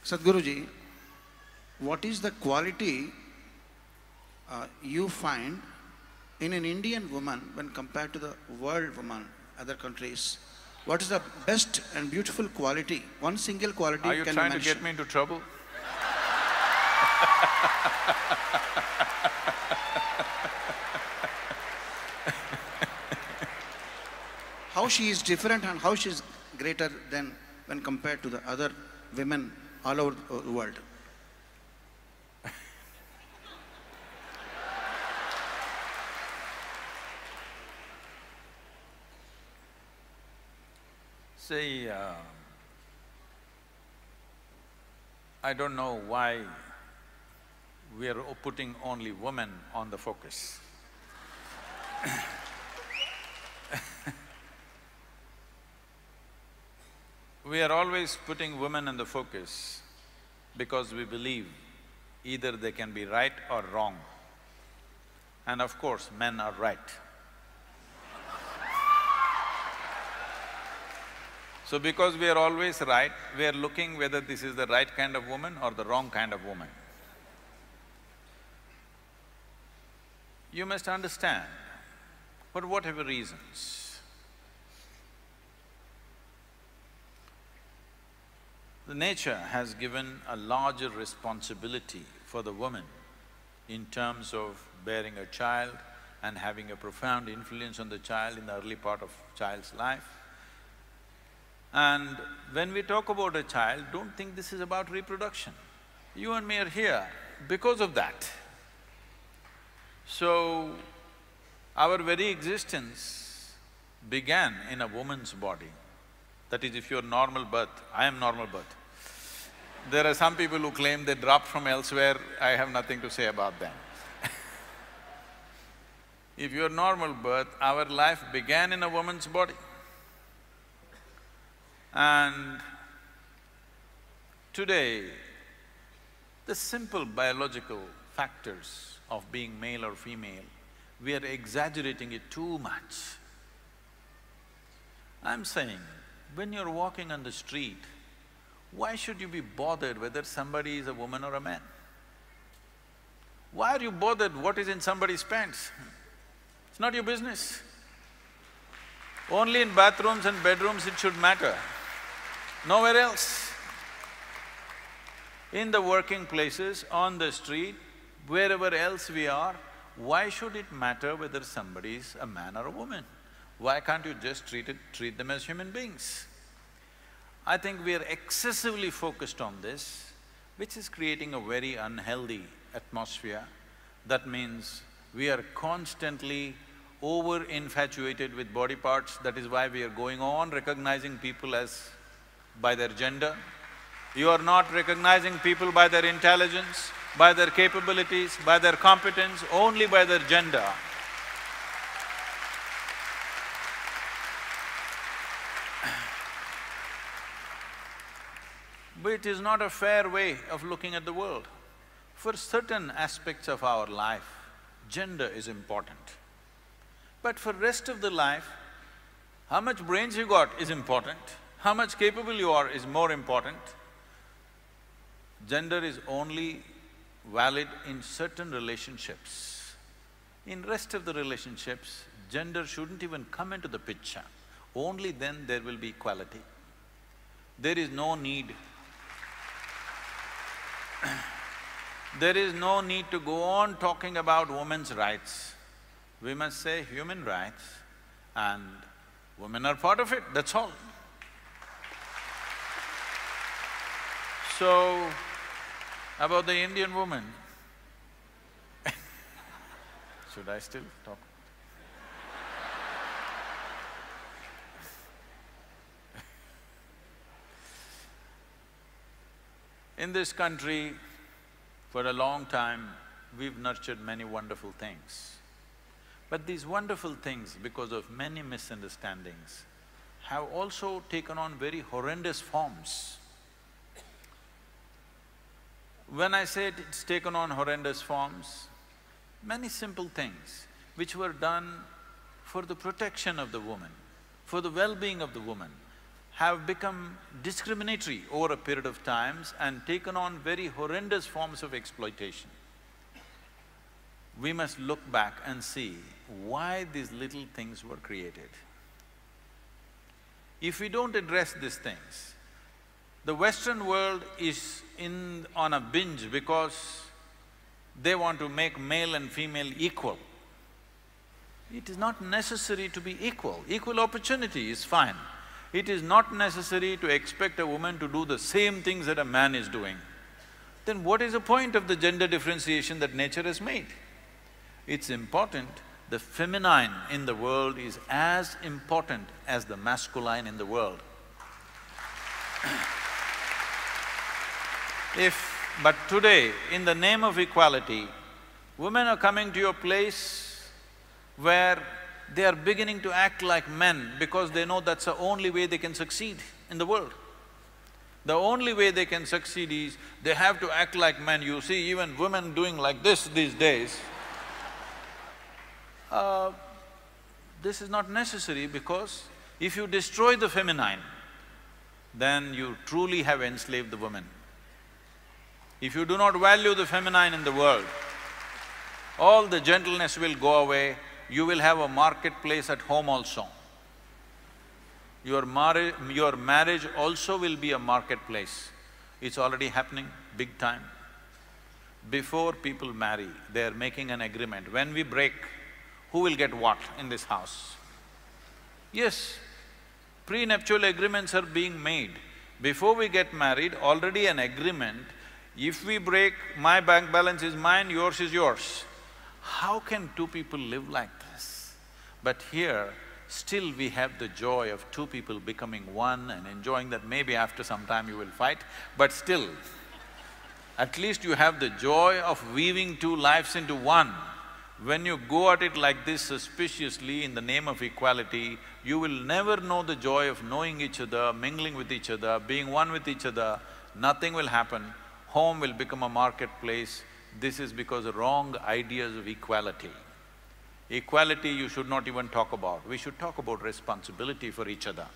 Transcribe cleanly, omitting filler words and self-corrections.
Sadhguruji, what is the quality you find in an Indian woman when compared to the world woman, other countries? What is the best and beautiful quality? One single quality Are you can trying you to mention? get me into trouble? How she is different and how she is greater than when compared to the other women all over the world? See, I don't know why we are putting only women on the focus. We are always putting women in the focus because we believe either they can be right or wrong. And of course, men are right. So because we are always right, we are looking whether this is the right kind of woman or the wrong kind of woman. You must understand, for whatever reasons, the nature has given a larger responsibility for the woman in terms of bearing a child and having a profound influence on the child in the early part of child's life. And when we talk about a child, don't think this is about reproduction. You and me are here because of that. So, our very existence began in a woman's body. That is, if you're normal birth, I am normal birth. There are some people who claim they dropped from elsewhere, I have nothing to say about them. If you're normal birth, our life began in a woman's body. And today, the simple biological factors of being male or female, we are exaggerating it too much. I'm saying, when you're walking on the street, why should you be bothered whether somebody is a woman or a man? Why are you bothered what is in somebody's pants? It's not your business. Only in bathrooms and bedrooms it should matter, nowhere else. In the working places, on the street, wherever else we are, why should it matter whether somebody is a man or a woman? Why can't you just treat them as human beings? I think we are excessively focused on this, which is creating a very unhealthy atmosphere. That means we are constantly over-infatuated with body parts, that is why we are going on recognizing people as… by their gender. You are not recognizing people by their intelligence, by their capabilities, by their competence, only by their gender. But it is not a fair way of looking at the world. For certain aspects of our life, gender is important. But for rest of the life, how much brains you got is important, how much capable you are is more important. Gender is only valid in certain relationships. In rest of the relationships, gender shouldn't even come into the picture. Only then there will be equality. There is no need… there is no need to go on talking about women's rights. We must say human rights and women are part of it, that's all. So, about the Indian woman, should I still talk? In this country, for a long time, we've nurtured many wonderful things. But these wonderful things, because of many misunderstandings, have also taken on very horrendous forms. When I say it's taken on horrendous forms, many simple things which were done for the protection of the woman, for the well-being of the woman, have become discriminatory over a period of times and taken on very horrendous forms of exploitation. We must look back and see why these little things were created. If we don't address these things, the Western world is on a binge because they want to make male and female equal. It is not necessary to be equal. Equal opportunity is fine. It is not necessary to expect a woman to do the same things that a man is doing. Then what is the point of the gender differentiation that nature has made? It's important, the feminine in the world is as important as the masculine in the world. But today, in the name of equality, women are coming to a place where they are beginning to act like men because they know that's the only way they can succeed in the world. The only way they can succeed is they have to act like men. You see even women doing like this these days. This is not necessary because if you destroy the feminine, then you truly have enslaved the woman. If you do not value the feminine in the world, all the gentleness will go away, you will have a marketplace at home also. Your marriage also will be a marketplace. It's already happening big time. Before people marry, they're making an agreement. When we break, who will get what in this house? Yes, prenuptial agreements are being made. Before we get married, already an agreement, if we break, my bank balance is mine, yours is yours. How can two people live like this? But here, still we have the joy of two people becoming one and enjoying that. Maybe after some time you will fight, but still, at least you have the joy of weaving two lives into one. When you go at it like this suspiciously in the name of equality, you will never know the joy of knowing each other, mingling with each other, being one with each other. Nothing will happen. Home will become a marketplace. This is because of wrong ideas of equality. Equality you should not even talk about. We should talk about responsibility for each other.